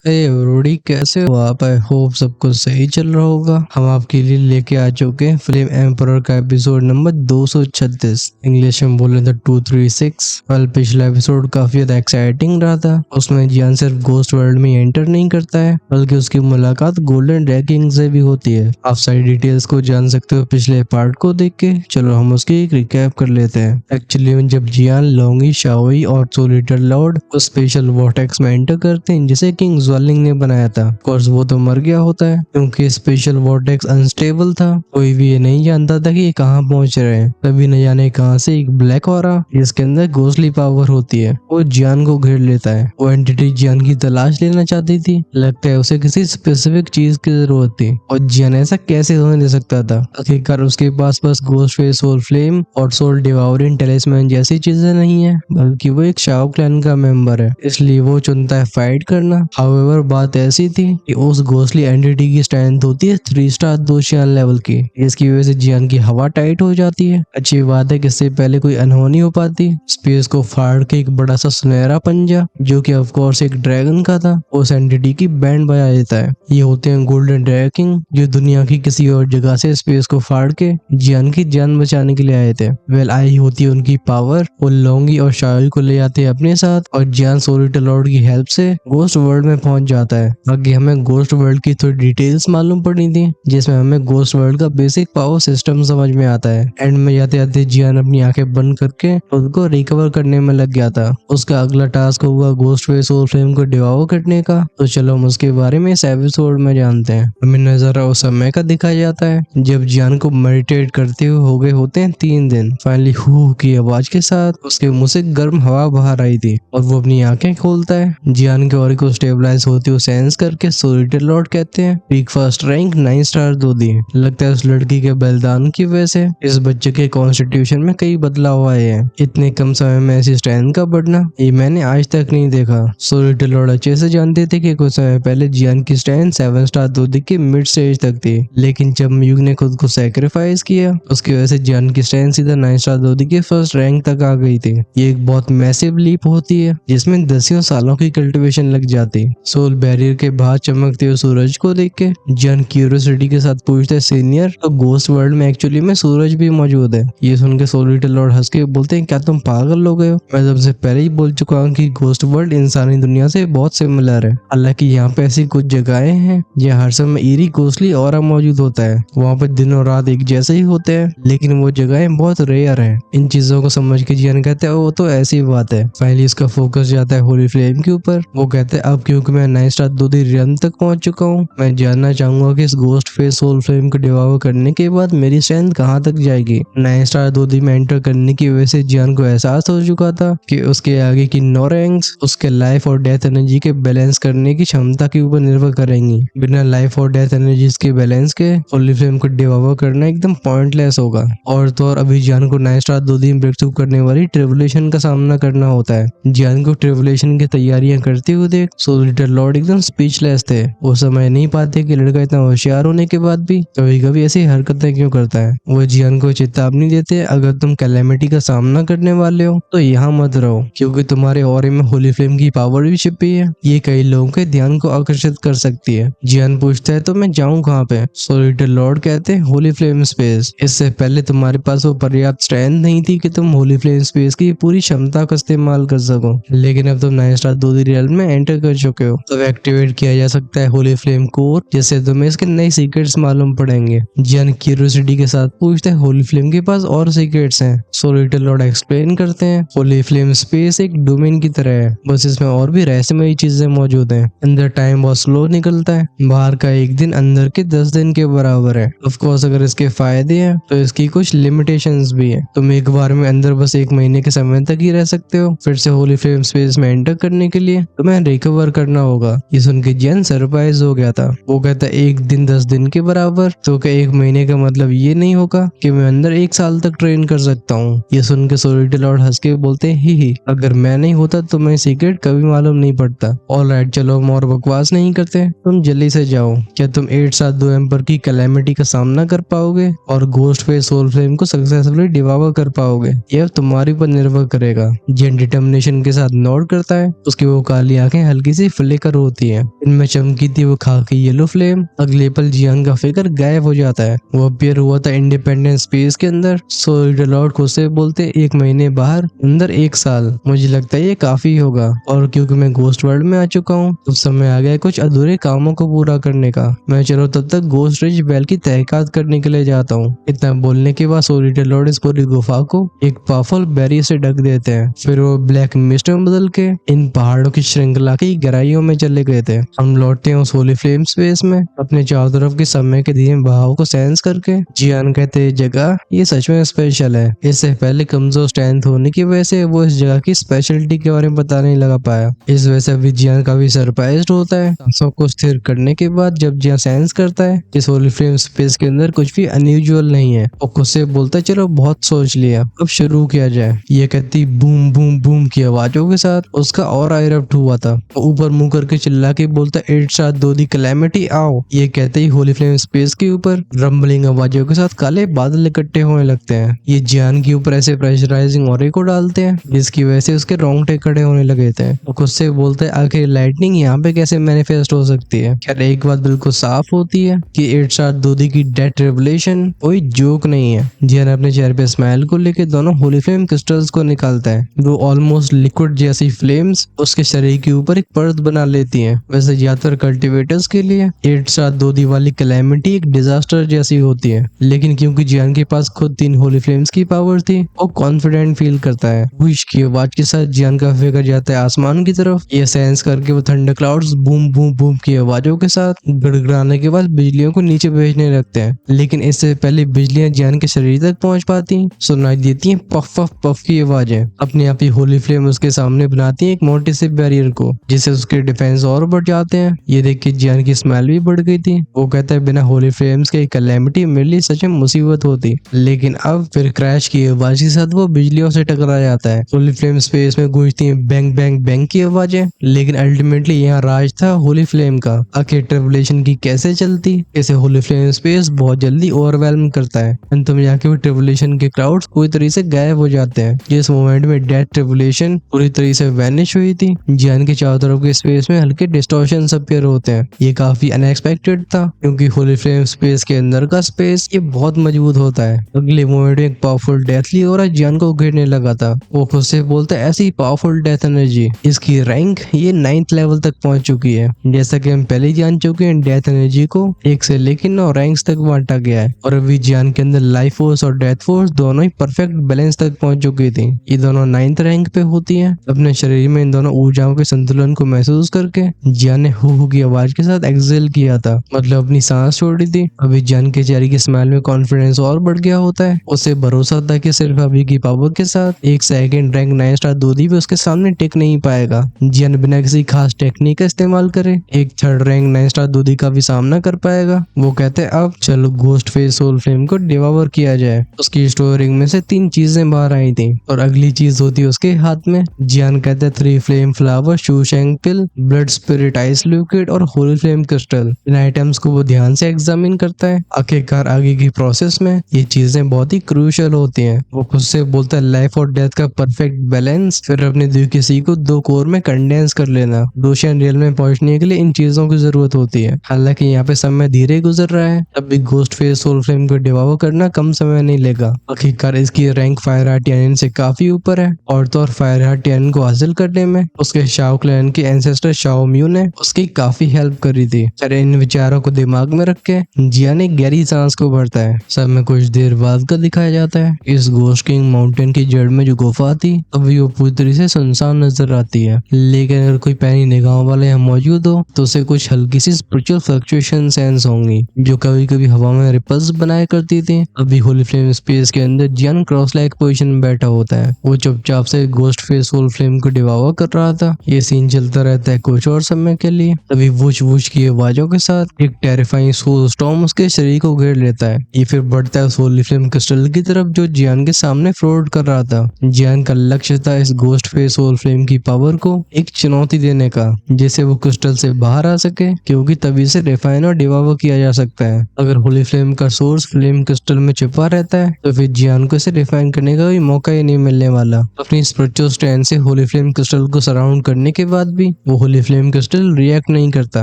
अरे रोडी, कैसे हो आप? आई होप सब कुछ सही चल रहा होगा। हम आपके लिए लेके आ चुके हैं फ्लेम एम्परर का एपिसोड नंबर 236। इंग्लिश में बोले तो 236। कल पिछला एपिसोड काफी ज्यादा एक्साइटिंग रहा था। उसमें जियान सिर्फ घोस्ट वर्ल्ड में एंटर नहीं करता है, बल्कि उसकी मुलाकात गोल्डन ड्रैगन से भी होती है। आप सारी डिटेल्स को जान सकते हो पिछले पार्ट को देख के। चलो हम उसकी एक रिकैप कर लेते हैं। एक्चुअली जब जियान, लोंगी, शाओई और सोलिटर लॉर्ड उस स्पेशल वॉर्टेक्स में एंटर करते हैं जिसे किंग ज्वेलिंग ने बनाया था, कोर्स वो तो मर गया होता है क्योंकि स्पेशल वॉर्टेक्स अनस्टेबल था। कोई भी ये नहीं जानता था कि ये कहाँ पहुंच रहे हैं। तभी न जाने कहाँ से एक ब्लैक ऑरा जिसके अंदर घोस्टली पावर होती है वो जियान को घेर लेता है। वो एंटिटी जियान की तलाश लेना चाहती थी। लगता है उसे किसी स्पेसिफिक चीज की जरूरत थी और जियान ऐसा कैसे होने दे सकता था। आखिरकार उसके पास बस घोस्ट फेस, सोल फ्लेम और सोल डिवाउरिंग टेलिस्मैन जैसी चीजें नहीं है, बल्कि वो एक शाओ क्लैन का मेंबर है। इसलिए वो चुनता है फाइट करना। हाउएवर बात ऐसी थी कि उस घोस्टली एंटिटी की स्ट्रेंथ होती है 3 स्टार दोशियान लेवल की, जिसकी वजह से जियान की हवा टाइट हो जाती है। अच्छी बात है कि इससे पहले कोई अनहोनी हो पाती। स्पेस को फाड़ के एक बड़ा सा सुनहरा पंजा, जो कि ऑफ कोर्स एक ड्रैगन का था, उस एंटिटी की बैंड बजा देता है। ये होते हैं गोल्डन ड्रैगन, जो दुनिया की किसी और जगह से स्पेस को फाड़ के जियान की जान बचाने के लिए आए थे। वेल, आई होती है उनकी पावर। वो लोंगी और शाओई को ले जाते हैं अपने साथ और जियान सोलिटर लॉर्ड की हेल्प से घोस्ट वर्ल्ड में पहुंच जाता है। आगे हमें घोस्ट वर्ल्ड की थोड़ी डिटेल्स मालूम पड़ी थी, जिसमें हमें घोस्ट वर्ल्ड का बेसिक पावर सिस्टम समझ में आता है। एंड में जाते जाते जियान अपनी आंखें बंद करके उसको रिकवर करने में लग गया था। उसका अगला टास्क हुआ घोस्ट फेस सोल फ्लेम को डिवाओ करने का। तो चलो हम उसके बारे में इस एपिसोड में जानते हैं। हमें नजारा उस समय का दिखाया जाता है जब जियान को मेडिटेट करते हुए हो गए होते हैं 3 दिन। फाइनली हू की आवाज के साथ उसके मुंह से गर्म हवा बाहर आई थी और वो अपनी आंखें खोलता है। जियान के ऑरा को स्टेबलाइज होते हुए सेंस करके सोलिटर लॉर्ड कहते हैं पीक फर्स्ट रैंक 9 स्टार दो दिए। लगता है उस लड़की के बलिदान की वजह से इस बच्चे के कॉन्स्टिट्यूशन में कई बदलाव आए हैं। इतने कम समय में ऐसी स्ट्रेंथ का बढ़ना ये मैंने आज तक नहीं देखा। सोलिटर लॉर्ड अच्छे से जानते थे कि कुछ समय पहले जियान की स्ट्रेंथ 7 स्टार दो दी के मिड स्टेज तक थी, लेकिन जब म्यूग ने खुद को सैक्रिफाइस किया उसकी वजह से जियान की स्ट्रेंथ सीधा 9 स्टार दो दी के फर्स्ट रैंक तक आ गई थी। ये एक बहुत मैसिव लीप होती है जिसमें दसियों सालों की कल्टीवेशन लग जाती। सोल बैरियर के बाहर चमकते हुए सूरज को देख के जियान क्यूरियोसिटी के साथ पूछते हैं सीनियर, तो घोस्ट वर्ल्ड में एक्चुअली में सूरज भी मौजूद है? ये सुन के सोलिटर लॉर्ड हंस के बोलते हैं क्या तुम पागल हो गए हो? मैं तुमसे पहले ही बोल चुका हूँ कि घोस्ट वर्ल्ड इंसानी दुनिया से बहुत सिमिलर है। हालांकि यहाँ पे ऐसी कुछ जगहें हैं जहाँ हर समय ईरी घोस्टली ऑरा मौजूद होता है। वहाँ पे दिन और रात एक जैसे ही होते हैं, लेकिन वो जगहें बहुत रेयर है। इन चीजों को समझ के जियान कहते हैं वो तो ऐसी बात है। फाइनली इसका फोकस जाता है होली फ्लेम के ऊपर। वो कहते हैं अब क्योंकि मैं 9 स्टार दो दी रियम तक पहुंच चुका हूँ, मैं जानना चाहूंगा कि इस घोस्ट फेस सोल फ्लेम को डिवाओ करने के बाद मेरी स्ट्रेंथ कहाँ तक जाएगी। 9 स्टार दो दी में एंटर करने की वजह से जियान को एहसास हो चुका था कि उसके आगे की 9 रैंक्स उसके लाइफ और डेथ एनर्जी के बैलेंस करने की क्षमता के ऊपर निर्भर करेंगी। बिना लाइफ और डेथ एनर्जीज के बैलेंस के होली फ्लेम को डिवाओ करना एकदम पॉइंटलेस होगा। और तो और अभी जियान को 9 स्टार दो दी में ब्रेक थ्रू करने वाली ट्रिबुलेशन का सामना करना होता है। जियान को ट्रिबुलेशन की तैयारियां करते हुए देख सोलिटर लॉर्ड एकदम स्पीचलेस थे। वो समझ नहीं पाते कि लड़का इतना होशियार होने के बाद भी कभी कभी ऐसी हरकतें क्यों करता है। वो जियान को चेतावनी देते अगर तुम कैलेमिटी का सामना करने वाले हो तो यहाँ मत रहो, क्योंकि तुम्हारे ऑरे में होली फ्लेम की पावर भी छिपी है। ये कई लोगों के ध्यान को आकर्षित कर सकती है। जियान पूछता है तो मैं जाऊँ कहाँ पे? सोलिटर लॉर्ड कहते हैं होली फ्लेम स्पेस। इससे पहले तुम्हारे पास वो पर्याप्त स्ट्रेंथ नहीं थी कि तुम होली फ्लेम स्पेस की पूरी क्षमता का इस्तेमाल कर सको, लेकिन अब तुम 9 स्टार दो दी रियल में एंटर कर चुके हो तो एक्टिवेट किया जा सकता है होली फ्लेम कोर, जिससे तुम्हें इसके नए सीक्रेट्स मालूम पड़ेंगे। जियान क्यूरियोसिटी के साथ पूछते हैं होली फ्लेम के पास और सीक्रेट्स हैं। सोलिटर लॉर्ड एक्सप्लेन करते हैं होली फ्लेम स्पेस एक डोमेन की तरह है, बस इसमें और भी रहस्यमयी चीजें मौजूद हैं। अंदर टाइम बहुत स्लो निकलता है, बाहर का एक दिन अंदर के 10 दिन के बराबर है। ऑफ कोर्स अगर इसके फायदे हैं तो इसकी कुछ लिमिटेशंस भी है। तुम एक बार में अंदर बस 1 महीने के समय तक ही रह सकते हो। फिर से होली फ्लेम स्पेस में एंटर करने के लिए तुम्हें रिकवर करना होगा। ये सुन के जियान सरप्राइज हो गया था। वो कहता 1 दिन 10 दिन के बराबर, तो क्या 1 महीने का मतलब ये नहीं होगा कि मैं अंदर 1 साल तक ट्रेन कर सकता हूँ? ये सुन के सोलिटर लॉर्ड हंस के बोलते हैं ही अगर मैं नहीं होता तो मैं सीक्रेट कभी मालूम नहीं पड़ता। ऑलराइट, चलो हम और बकवास नहीं करते, तुम जल्दी से जाओ। क्या तुम 8 साल 2 एम्पर की कैलेमिटी का सामना कर पाओगे और घोस्ट फेस सोल फ्लेम को सक्सेसफुली डिवाओ कर पाओगे? यह तुम्हारे पर निर्भर करेगा। जियान डिटर्मिनेशन के साथ नोट करता है। उसकी वो काली आंखें हल्की सी फ्लिक लेकर होती है। इनमें चमकी थी वो खाकी येलो फ्लेम। अगले पल जियांग का फिगर गायब हो जाता है। वो अपीयर हुआ था इंडिपेंडेंस स्पेस के अंदर। सॉलिड लॉर्ड खुद से बोलते 1 महीने बाहर, अंदर 1 साल। मुझे लगता है ये काफी होगा, और क्योंकि मैं घोस्ट वर्ल्ड में आ चुका हूँ तो समय आ गया कुछ अधूरे कामों को पूरा करने का। मैं चलो तब तक घोस्ट रिज बेल की तहकीकात करने के लिए जाता हूँ। इतना बोलने के बाद सॉलिड लॉर्ड इस पूरी गुफा को एक पावरफुल बैरियर से ढक देते हैं। फिर वो ब्लैक मिस्ट में बदल के इन पहाड़ों की श्रृंखला की गहराइयों में चले गए थे। हम लौटते हैं उस होली फ्लेम स्पेस में, अपने चारों तरफ के समय के धीमे बहाव को सेंस करके। जियान कहते हैं जगह ये सच में स्पेशल है। इससे पहले कमजोर स्ट्रेंथ होने की वजह से वो इस जगह की स्पेशलिटी के बारे में पता नहीं लगा पाया। इस वजह से अभी जियान काफी सरप्राइज्ड होता है। सांसों को स्थिर करने के बाद जब जियान सेंस करता है इस होली फ्लेम स्पेस के अंदर कुछ भी अनयूजुअल नहीं है, और खुद से बोलता है चलो बहुत सोच लिया, अब शुरू किया जाए। ये कहती बूम बूम बूम की आवाजों के साथ उसका और इरप्ट हुआ था। ऊपर मुंह करके चिल्ला के बोलता इट्स अ दो दी कैलेमिटी आओ। ये कहते ही होली फ्लेम स्पेस के ऊपर रंबलिंग आवाजों के साथ काले बादल इकट्ठे होने लगते हैं। ये जियान के ऊपर ऐसे प्रेशराइजिंग ऑरे को डालते हैं जिसकी वजह से उसके रोंगटे खड़े होने लगे थे। वो खुद से बोलते हैं आखिर लाइटनिंग यहाँ पे कैसे मैनिफेस्ट हो सकती है। खैर एक बात बिल्कुल साफ होती है कि इट्स अ दो दी की डेथ रेवलेशन कोई जोक नहीं है। जियान अपने चेहरे पे स्माइल को लेके दोनों होली फ्लेम क्रिस्टल्स को निकालता है। वो ऑलमोस्ट लिक्विड जैसी फ्लेम्स उसके शरीर के ऊपर एक परत बना लेती हैं। वैसे ज्यादातर कल्टिवेटर्स के लिए एक साथ 2 दी वाली कैलेमिटी एक डिजास्टर जैसी होती है, लेकिन क्योंकि जियान के पास खुद 3 होली फ्लेम्स की पावर थी वो कॉन्फिडेंट फील करता है। विश की आवाज के साथ जियान का फिगर जाता है आसमान की तरफ। ये सेंस करके वो thunder clouds boom boom boom की आवाजों के साथ गड़गड़ाने के बाद बिजलियों को नीचे भेजने लगते हैं, लेकिन इससे पहले बिजलियां जियान के शरीर तक पहुंच पाती सुनाई देती हैं पफ पफ पफ की आवाजें। अपने आप ही होली फ्लेम उसके सामने बनाती है एक मोटे से बैरियर को, जिससे उसके डिफेंस और बढ़ जाते हैं। ये देख के जियान की स्मेल भी बढ़ गई थी। वो कहता है बिना होली फ्लेम्स के कैलेमिटी मेरे लिए सच में मुसीबत होती, लेकिन अब फिर क्रैश की आवाज के साथ वो बिजलियों से टकरा जाता है। होली फ्लेम स्पेस में गूंजती है बैंग बैंग बैंग की आवाजें, लेकिन अल्टीमेटली यहाँ राज था होली फ्लेम का। आखिर ट्रिबुलेशन की कैसे चलती, इसे होली फ्लेम स्पेस बहुत जल्दी ओवरवेलम करता है। अंत में जाके वो ट्रिबुलेशन के क्राउड्स पूरी तरह से गायब हो जाते हैं। जिस मोमेंट में डेथ ट्रिबुलेशन पूरी तरह से वैनिश हुई थी, जियान के चारों तरफ के स्पेस में हल्के डिस्टॉर्शन अपीयर होते हैं। ये काफी अनएक्सपेक्टेड था क्योंकि होली फ्लेम स्पेस के अंदर का स्पेस ये बहुत मजबूत होता है। अगले मोमेंट में एक पावरफुल डेथली और जियान को घेरने लगा था। वो खुद से बोलता है ऐसी पावरफुल डेथ एनर्जी, इसकी रैंक ये 9th लेवल तक पहुंच चुकी है। जैसा कि हम पहले जान चुके हैं डेथ एनर्जी को 1 से लेकर 9 रैंक्स तक बांटा गया है, और अभी जियान के अंदर लाइफ फोर्स और डेथ फोर्स दोनों ही परफेक्ट बैलेंस तक पहुंच चुकी थी। ये दोनों 9th रैंक पे होती है। अपने शरीर में इन दोनों ऊर्जाओं के संतुलन को महसूस करके जियान ने हु की आवाज के साथ एक्सेल किया था, मतलब अपनी सांस छोड़ी थी। अभी जियान के चेहरे की स्माइल में कॉन्फिडेंस और बढ़ गया होता है। उसे भरोसा था कि सिर्फ अभी की पावर के साथ एक सेकंड रैंक 9 स्टार दूधी भी उसके सामने टिक नहीं पाएगा। जियान बिना किसी खास टेक्निक का इस्तेमाल करे एक 3rd रैंक 9 स्टार दूधी का भी सामना कर पाएगा। वो कहते हैं अब चलो घोस्ट फेस सोल फ्लेम को डिवावर किया जाए। उसकी स्टोरिंग में से 3 चीजें बाहर आई थी और अगली चीज होती है उसके हाथ में। जियान कहते हैं 3 फ्लेम फ्लावर, शूशैंग पिल, ब्लड स्पिरिट आइस लिक्विड और होली फ्लेम क्रिस्टल। इन आइटम्स को वो ध्यान से एग्जामिन करता है। आखिरकार आगे की प्रोसेस में ये चीजें बहुत ही क्रूशियल होती हैं। वो खुद से बोलता है लाइफ और डेथ का परफेक्ट बैलेंस, फिर अपने द्विकिसी को 2 कोर में कंडेंस कर लेना। डोशियन रियल में पहुंचने के लिए इन चीजों की जरूरत होती है। हालांकि यहाँ पे समय धीरे गुजर रहा है, तब भी घोस्ट फेस सोल फ्लेम को डिवावर करना कम समय नहीं लेगा। आखिरकार इसकी रैंक फायर हार्ट यानिन से काफी ऊपर है, और तो और फायर हार्ट यानिन को हासिल करने में उसके शाओ क्लैन के एंसेस्टर शाओ म्यू ने उसकी काफी हेल्प करी थी। अरे इन विचारों को दिमाग में रख के जियान एक गहरी सांस को भरता है। सब में कुछ देर बाद का दिखाया जाता है। इस घोस्ट किंग माउंटेन की जड़ में जो गुफा थी अभी वो पूरी तरह से सुनसान नजर आती है, लेकिन अगर कोई पैनी निगाहों वाले यहाँ मौजूद हो तो उसे कुछ हल्की सी स्पिरिचुअल फ्लक्चुएशन सेंस होंगी जो कभी कभी हवा में रिपल्स बनाया करती थी। अभी होली फ्लेम स्पेस के अंदर जियान क्रॉस लाइक पोजीशन में बैठा होता है। वो चुपचाप से घोस्ट फेस सोल फ्लेम को डिवावर कर रहा था। ये सीन चलता रहता है कुछ और समय के लिए। तभी वुश वुश की आवाजों के साथ एक टेरिफाइंग सोल स्टॉर्म उसके शरीर को घेर लेता है। ये फिर बढ़ता है उस होली फ्लेम क्रिस्टल की तरफ जो जियान के सामने फ्लोट कर रहा था। जियान का लक्ष्य था इस घोस्ट फेस सोल फ्लेम की पावर को एक चुनौती देने का, जिससे वो क्रिस्टल से बाहर आ सके, क्योंकि तभी से रिफाइन और डिवावर किया जा सकता है। अगर होली फ्लेम का सोर्स फ्लेम क्रिस्टल में छुपा रहता है तो फिर जियान को इसे रिफाइन करने का कोई मौका ही नहीं मिलने वाला। अपनी स्पिरिचुअल स्ट्रेंथ से होली फ्लेम क्रिस्टल को सराउंड करने के बाद भी वो होली फ्लेम क्रिस्टल रिएक्ट नहीं करता।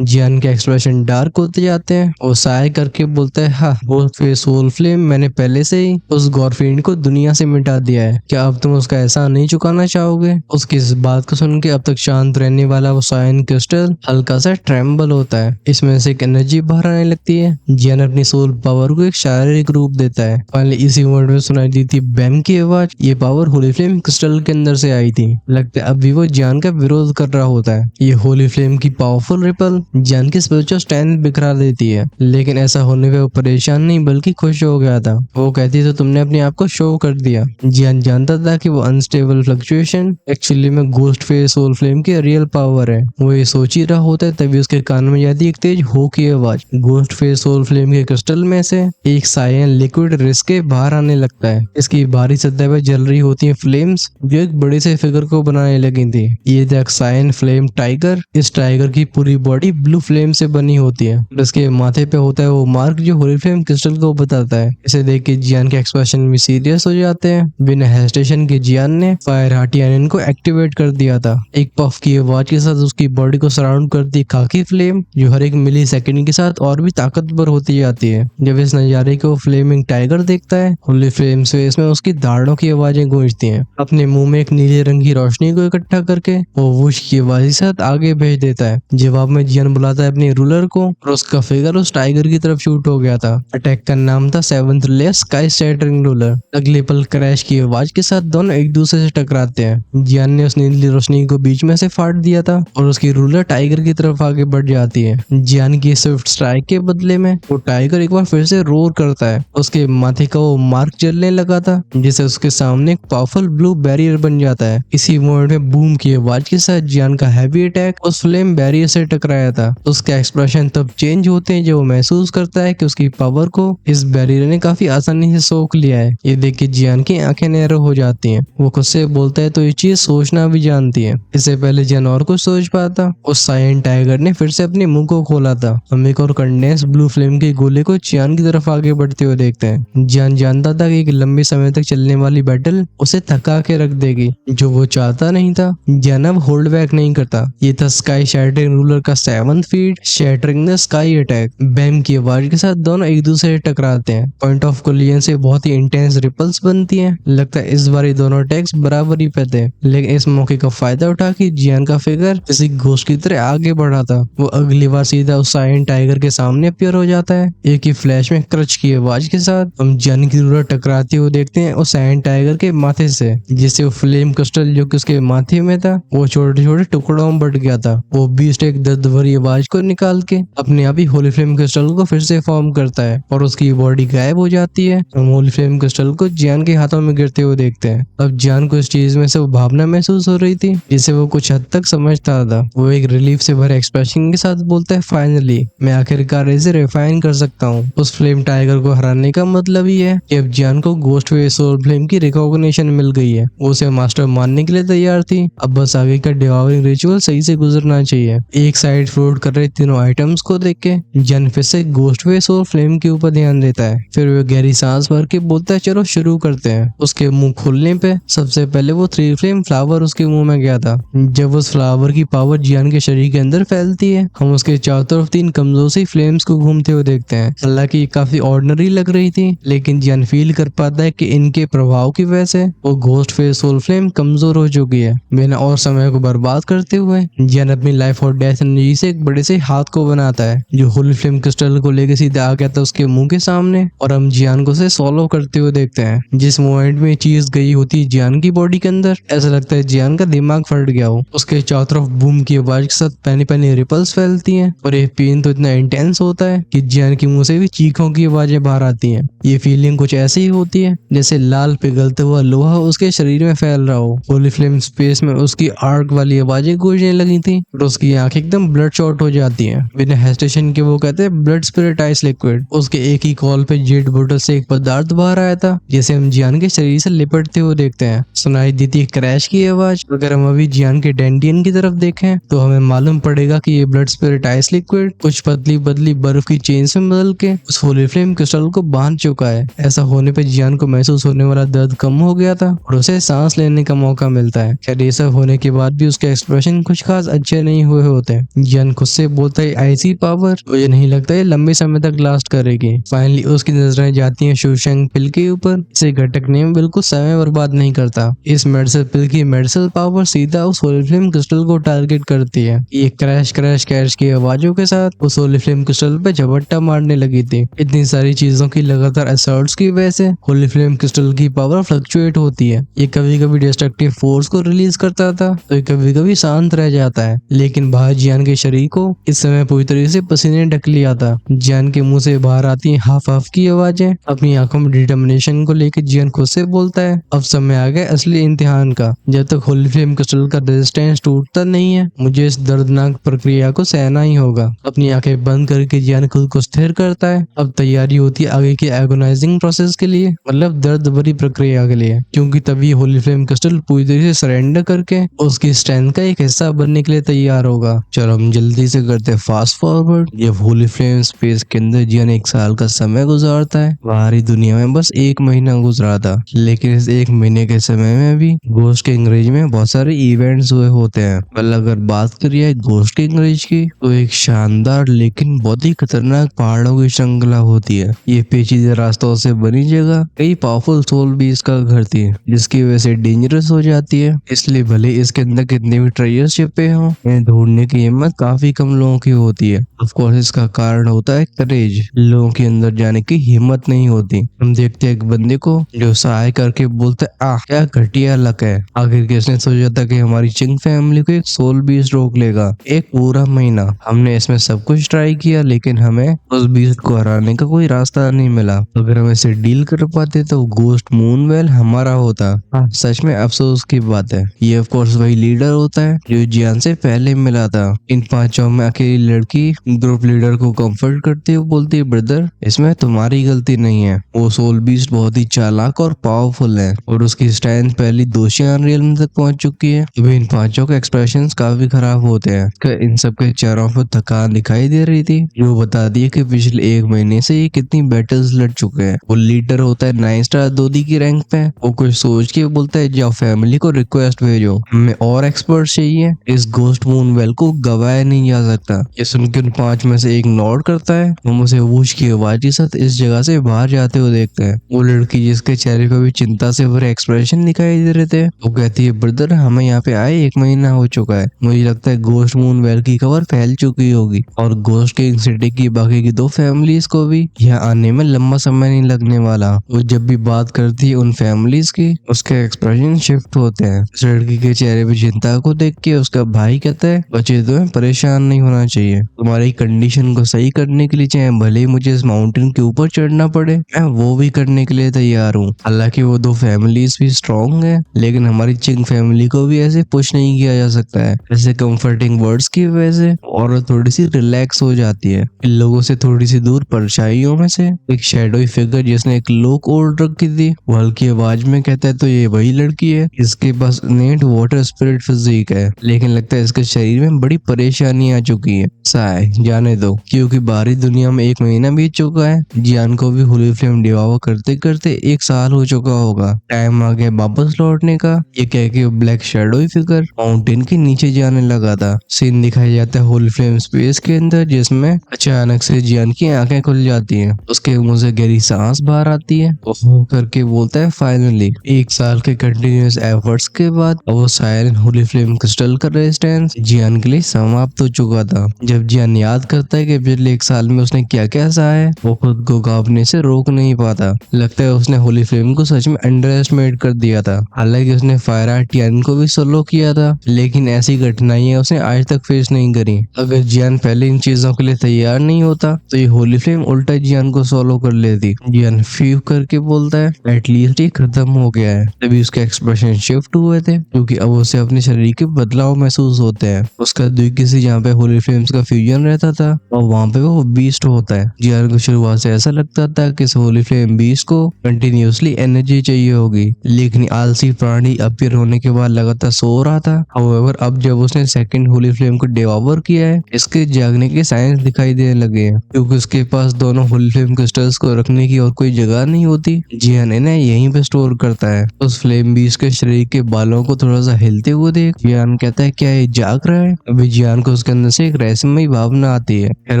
जियान के एक्सप्रेशन डार्क होते जाते हैं और साय करके बोलता है, हाँ वो फेस होल फ्लेम मैंने पहले से ही उस गॉरफिंड को दुनिया से मिटा दिया है, क्या अब तुम उसका एहसान नहीं चुकाना चाहोगे? उसकी इस बात को सुन के अब तक शांत रहने वाला वो सायन क्रिस्टल हल्का सा ट्रेम्बल होता है, इसमें से एक एनर्जी बाहर आने लगती है। जियान अपनी सोल पावर को एक शारीरिक रूप देता है। फाइनली इसी मोमेंट में सुनाई दी थी बैम की आवाज। ये पावर होली फ्लेम क्रिस्टल के अंदर से आई थी। लगता है अभी वो जियान का विरोध कर रहा होता है। ये होली फ्लेम की पावरफुल रिपल जियान की स्पिरिचुअल स्ट्रेंथ बिखरा देती है, लेकिन ऐसा होने पे वो परेशान नहीं बल्कि खुश हो गया था। वो कहती तो तुमने अपने आप को शो कर दिया। जियान जानता था कि वो अनस्टेबल फ्लक्चुएशन एक्चुअली में घोस्ट फेस सोल फ्लेम की रियल पावर है। वो ये सोच ही रहा होता है तभी उसके कान में जाती एक तेज हो की आवाज। घोस्ट फेस सोल फ्लेम के क्रिस्टल में से एक सायन लिक्विड रिस्क के बाहर आने लगता है। इसकी बाहरी सतह पर जल रही होती है फ्लेम्स जो एक बड़े से फिगर को बनाने लगी थी। ये था सायन फ्लेम टाइगर। इस टाइगर की पूरी बॉडी ब्लू फ्लेम से बनी होती है। इसके माथे पे होता है वो मार्क जो होली फ्लेम क्रिस्टल को बताता है। इसे देख के जियान के एक्सप्रेशन भी सीरियस हो जाते हैं। बिना हेजिटेशन के जियान ने फायर हार्टियन को एक्टिवेट कर दिया था। एक पफ की आवाज के साथ उसकी बॉडी को सराउंड करती खाकी फ्लेम जो हर एक मिली सेकेंड के साथ और भी ताकतवर होती जाती है। जब इस नजारे को फ्लेमिंग टाइगर देखता है, होली फ्लेम स्पेस में उसकी दाढ़ों की आवाजें गूंजती हैं। अपने मुंह में एक नीले रंग की रोशनी को इकट्ठा करके वो वुश की आवाज के साथ आगे भेज देता है। जवाब में जियान बुलाता है अपने रूलर को और उसका फिगर उस टाइगर की तरफ शूट हो गया था। अटैक का नाम था seventh layer sky shattering ruler. अगले पल क्रैश की आवाज के साथ दोनों एक दूसरे से टकराते हैं। जियान ने उस नीली रोशनी को बीच में से फाड़ दिया था और उसकी रूलर टाइगर की तरफ आगे बढ़ जाती है। जियान की स्विफ्ट स्ट्राइक के बदले में वो टाइगर एक बार फिर से रोर करता है। उसके माथे का वो मार्क जलने लगा था जिससे उसके सामने एक पावरफुल ब्लू बैरियर बन जाता है। इसी मोमेंट में बूम की आवाज के साथ जियान का हैवी अटैक उस फ्लेम बैरियर से टकराया था। उसका एक्सप्रेशन तब चेंज होते हैं जब वो महसूस करता है कि उसकी पावर को इस बैरियर ने काफी आसानी से सोख लिया है। ये देख के जियान की आंखें नैरो हो जाती हैं। वो खुद से बोलता है तो ये चीज सोचना भी जानती है। इससे पहले जियान और कुछ सोच पाता, उस सायन टाइगर ने फिर से अपने मुंह को खोला था। हम एक और कंडेंस ब्लू फ्लेम के गोले को जियान की तरफ आगे बढ़ते हुए देखते हैं। जियान जानता था कि एक लंबे समय तक चलने वाली बैटल उसे थका के रख देगी, जो वो चाहता नहीं था। जियान अब होल्ड बैक नहीं करता। ये था स्काई शैटरिंग रूलर का 7th feet shattering the sky attack. Bam की आवाज के साथ दोनों एक दूसरे से टकराते हैं। पॉइंट ऑफ कोलिजन से बहुत ही इंटेंस रिपल्स बनती हैं। लगता है इस बार ये दोनों अटैक्स बराबर ही पे थे, लेकिन इस मौके का फायदा उठा के जियान का फिगर किसी घोस्ट की तरह आगे बढ़ा था। वो अगली बार सीधा उस सायन टाइगर के सामने अपीयर हो जाता है। एक ही फ्लैश में क्रच की आवाज के साथ हम जियान की रूलर टकराते हुए देखते हैं उस सायन टाइगर के माथे से, जिससे वो फ्लेम क्रिस्टल जो कि उसके माथे में था वो छोटे छोटे टुकड़ों में बट गया था। वो बीस्ट एक दर्द भरी आवाज को निकाल के अपने आप ही होली फ्लेम क्रिस्टल को फिर से फॉर्म करता है और उसकी बॉडी गायब हो जाती है। हम होली फ्लेम क्रिस्टल को जियान के हाथों में गिरते हुए देखते हैं। अब जियान को इस चीज में से वो भावना महसूस हो रही थी जिसे वो कुछ हद तक समझता था। वो एक रिलीफ से भरे एक्सप्रेशन के साथ बोलता है, फाइनली मैं आखिरकार इसे रिफाइन कर सकता हूँ। उस फ्लेम टाइगर को हराने का मतलब ही है कि अब जियान को घोस्ट फेस सोल फ्लेम की रिकॉग्निशन मिल गई है। वो उसे मास्टर मानने के लिए तैयार थी। अब बस आगे का डिवावरिंग रिचुअल सही से गुजरना चाहिए। एक साइड फ्लोट कर रहे तीनों आइटम्स को देख के जियान फिर से घोस्ट फेस और फ्लेम के ऊपर ध्यान देता है। फिर वो गहरी सांस भर के बोलता है, चलो शुरू करते हैं। उसके मुंह खुलने पे सबसे पहले वो 3 फ्लेम फ्लावर उसके मुंह में गया था। जब उस फ्लावर की पावर जियान के शरीर के अंदर फैलती है, हम उसके चारों तरफ 3 कमजोर सी फ्लेम्स को घूमते हुए देखते हैं। हालांकि काफी ऑर्डिनरी लग रही थी, लेकिन जियान फील कर पाता है कि इनके प्रभाव की वजह से वो घोस्ट फेस सोल फ्लेम कमजोर हो चुकी है। बिना और समय को बर्बाद करते हुए जियान अपनी लाइफ और डेथ एनर्जी से एक बड़े से हाथ को बनाता है जो होली फ्लेम क्रिस्टल को लेकर सीधा आ गया था उसके मुंह के सामने, और हम जियान को उसे सॉल्व करते हुए देखते हैं। जिस मोमेंट में चीज गई होती है जियान की बॉडी के अंदर, ऐसा लगता है जियान का दिमाग फट गया हो। उसके चारों तरफ बूम की आवाज के साथ पैनी पैनी रिपल्स फैलती हैं और ये पेन तो इतना इंटेंस होता है कि जियान के मुंह से भी चीखों की आवाजें बाहर आती हैं। ये फीलिंग कुछ ऐसी ही होती है जैसे लाल पिघलते हुआ लोहा उसके शरीर में फैल रहा हो। होली फ्लेम स्पेस में उसकी आर्क वाली आवाजें गूंजने लगी थी और उसकी आंख एकदम ब्लड शॉट हो जाती है। बिना हेजिटेशन के वो कहते हैं ब्लड स्पिरिट आइस लिक्विड। उसके एक ही कॉल पे जेट बोतल से एक पदार्थ बाहर आया था जिसे हम जियान के शरीर से लिपटते हुए देखते हैं। सुनाई दी थी क्रैश की आवाज। अगर हम अभी जियान के डेंडियन की तरफ देखें तो हमें मालूम पड़ेगा कि ये ब्लड स्पिरिट आइस लिक्विड कुछ पतली बदली बर्फ की चेन में बदल के उस होली फ्लेम क्रिस्टल को बांध चुका है। ऐसा होने पे जियान को महसूस होने वाला दर्द कम हो गया था और उसे सांस लेने का मौका मिलता है। खैर ये सब होने के बाद भी उसका एक्सप्रेशन कुछ खास अच्छे नहीं हुए होते। जियान खुद से बोलता है ऐसी पावर मुझे नहीं लगता ये लंबे समय तक लास्ट करेगी। फाइनली उसकी नजरें जाती हैं शूशैंग पिल के ऊपर। इसे घटक नेम बिल्कुल समय बर्बाद नहीं करता। इस मेडिसिन पिल की मेडिसिन पावर सीधा उस होली फ्लेम क्रिस्टल को टारगेट करती है। ये क्रैश क्रैश क्रैश की आवाजों के साथ उस होली फ्लेम क्रिस्टल पे झपट्टा मारने लगी थी। इतनी सारी चीजों की लगातार असर्ट्स की वजह से होली फ्लेम क्रिस्टल की पावर फ्लक्चुएट होती है। ये कभी कभी डिस्ट्रक्टिव फोर्स को रिलीज करता था तो कभी कभी शांत रह जाता है। लेकिन बाहर जियान के शरीर को इस समय पूरी तरीके से पसीने ढक लिया था। जियान के मुंह से बाहर आती है हाफ हाफ की आवाजें। अपनी आंखों में डिटर्मिनेशन को लेकर जियान खुद से बोलता है अब समय आ गया असली इम्तिहान का। जब तक होली फ्लेम क्रिस्टल का रेजिस्टेंस टूटता नहीं है मुझे इस दर्दनाक प्रक्रिया को सहना ही होगा। अपनी आंखें बंद करके जियान खुद को स्थिर करता है। अब तैयारी होती है आगे की एगोनाइजिंग प्रोसेस के लिए, मतलब दर्द भरी प्रक्रिया के लिए, क्योंकि तभी होली फ्लेम क्रिस्टल पूरी तरीके से सरेंडर करके उसकी स्ट्रेंथ का एक हिस्सा बनने के लिए तैयार होगा। चलो हम जल्दी से करते हैं फास्ट फॉरवर्ड। जब होली फ्लेम स्पेस के अंदर जियान 1 साल का समय गुजारता है, बाहरी दुनिया में बस 1 महीना गुजरा था। लेकिन इस 1 महीने के समय में भी घोस्ट किंग रेंज में बहुत सारे इवेंट्स हुए होते हैं। मतलब अगर बात करिए घोस्ट किंग रेंज की तो एक शानदार लेकिन बहुत ही खतरनाक पहाड़ों की श्रृंखला होती है। ये पेचीदे रास्तों से बनी जगह कई पावरफुल सोल बीस्ट का घर थी जिसकी वजह से डेंजरस हो जाती है। इसलिए भले इसके अंदर कितने भी ट्रेजर छिपे हों, इन्हें ढूंढने की हिम्मत काफी कम लोगों की होती है। ऑफ कोर्स इसका कारण होता है करेज। लोगों के अंदर जाने की हिम्मत नहीं होती। हम देखते हैं एक बंदे को जो सहाय करके बोलते क्या घटिया लक है। आखिर किसने सोचा था कि हमारी चिंग फैमिली को एक सोल बीस्ट रोक लेगा। एक पूरा महीना हमने इसमें सब कुछ ट्राई किया लेकिन हमें उस बीस्ट को हराने का कोई रास्ता नहीं मिला। अगर हम इसे डील कर पाते तो घोस्ट मूनवेल हमारा होता। सच में अफसोस की बात है। ये ऑफ कोर्स वही लीडर होता है जो जियान से पहले मिला था। इन 5 में अकेली लड़की ग्रुप लीडर को कंफर्ट करती है, बोलती है ब्रदर इसमें तुम्हारी गलती नहीं है। वो सोल बीस्ट बहुत ही चालाक और पावरफुल है और उसकी स्ट्रेंथ पहली दोशियान रियल्म तक पहुंच चुकी है। अभी इन 5 के एक्सप्रेशंस काफी खराब होते हैं। इन सब के चेहरों पर थकान दिखाई दे रही थी जो बता दी कि पिछले 1 महीने से ये कितनी बैटल्स लड़ चुके हैं। वो लीडर होता है 9 स्टार दोदी की रैंक पे। वो कुछ सोच के बोलता है जाओ फैमिली को रिक्वेस्ट भेजो, हमें और एक्सपर्ट चाहिए। इस घोस्ट मूनवेल को गवाया नहीं जा सकता। ये सुनकर उन 5 में से एक नॉड करता है। हम उसे वूश की आवाज के साथ इस जगह से बाहर जाते हुए देखते हैं। वो लड़की जिसके चेहरे पे भी चिंता से भरे एक्सप्रेशन दिखाई दे रहे थे वो कहती है ब्रदर हमें यहाँ पे आए 1 महीना हो चुका है। मुझे लगता है घोस्ट मूनवेल की खबर फैल चुकी होगी और घोस्ट किंग सिटी की बाकी की 2 फैमिलीज को भी यहाँ आने में लंबा समय नहीं लगने वाला। वो जब भी बात करती है उन फैमिलीज की उसके एक्सप्रेशन शिफ्ट होते हैं। उस लड़की के चेहरे पे चिंता को देख के उसका भाई कहता है बच्चे तुम्हें परेशान नहीं होना चाहिए। तुम्हारी कंडीशन को सही करने के लिए चाहे भले ही मुझे इस माउंटेन के ऊपर चढ़ना पड़े मैं वो भी करने के लिए तैयार हूँ। हालांकि वो 2 फैमिलीज भी स्ट्रॉन्ग है लेकिन हमारी चिंग फैमिली को भी ऐसे पुश नहीं किया जा सकता है। ऐसे कंफर्टिंग वर्ड्स की वजह से औरत थोड़ी सी रिलैक्स हो जाती है। इन लोगों से थोड़ी सी दूर परछाइयों में से एक शैडोई फिगर जिसने एक लोक ओल्ड रखी थी वो हल्की आवाज में कहता है तो ये वही लड़की है। इसके पास नेट वाटर स्पिरिट फिजिक है लेकिन लगता है इसके शरीर में बड़ी परेशानी आ चुकी है। साय जाने दो क्योंकि बाहरी दुनिया में 1 महीना बीत चुका है। जियान को भी होली फ्लेम डिवावर करते करते 1 साल हो चुका होगा। टाइम आ गया वापस लौटने का। ये कह के ब्लैक शैडोई फिगर माउंटेन के नीचे जाने लगा था। सीन दिखाया जाता है होली फ्लेम स्पेस के अंदर जिसमें अचानक से जियान की आंखें खुल जाती हैं। उसके मुंह से गहरी सांस बाहर आती है। ओह करके बोलता है फाइनली 1 साल के कंटिन्यूअस एफर्ट्स के बाद वो साइलेंट होली फ्लेम क्रिस्टल का रेजिस्टेंस जियान के लिए समाप्त हो चुका था। जब जियान याद करता है कि पिछले 1 साल में उसने क्या क्या सहा है वो खुद को कांपने से रोक नहीं पाता। लगता है उसने होली फ्लेम को सच में अंडर एस्टिमेट कर दिया था। हालांकि उसने फायर आर्ट टियान को भी सोलो किया था लेकिन ऐसी घटनाएं उसने आज तक फेस नहीं करी। अगर जियान पहले इन चीजों के लिए तैयार नहीं होता तो ये होली फ्लेम उल्टा जियान को सोलो कर लेती। जियान फीव करके बोलता है एटलीस्ट ये खत्म हो गया है। तभी उसके एक्सप्रेशन शिफ्ट हुए थे क्योंकि अब उसे अपने शरीर के बदलाव महसूस होते हैं। उसका द्वीप किसी जहाँ पे होली फ्लेम्स का फ्यूजन रहता था और वहाँ पे वो बीस्ट होता है। जियान को शुरुआत से ऐसा लगता था कि इस होली फ्लेम बीस्ट को कंटिन्यूसली एनर्जी चाहिए होगी लेकिन आलसी प्राणी अपीयर होने के बाद लगातार सो रहा था। हाउएवर अब जब उसने सेकंड होली फ्लेम को डिवावर किया है इसके जागने के साइंस दिखाई देने लगे हैं क्योंकि उसके पास दोनों होली फ्लेम क्रिस्टल्स को रखने की और कोई जगह नहीं होती। जियान इन्हें यहीं पे स्टोर करता है। उस फ्लेम बीस्ट के शरीर के बालों को थोड़ा सा हिलते हुए देख जियान कहता कहता है क्या ये जाग रहा है। अभी जियान को उसके अंदर से एक रहस्यमयी भावना आती है। खैर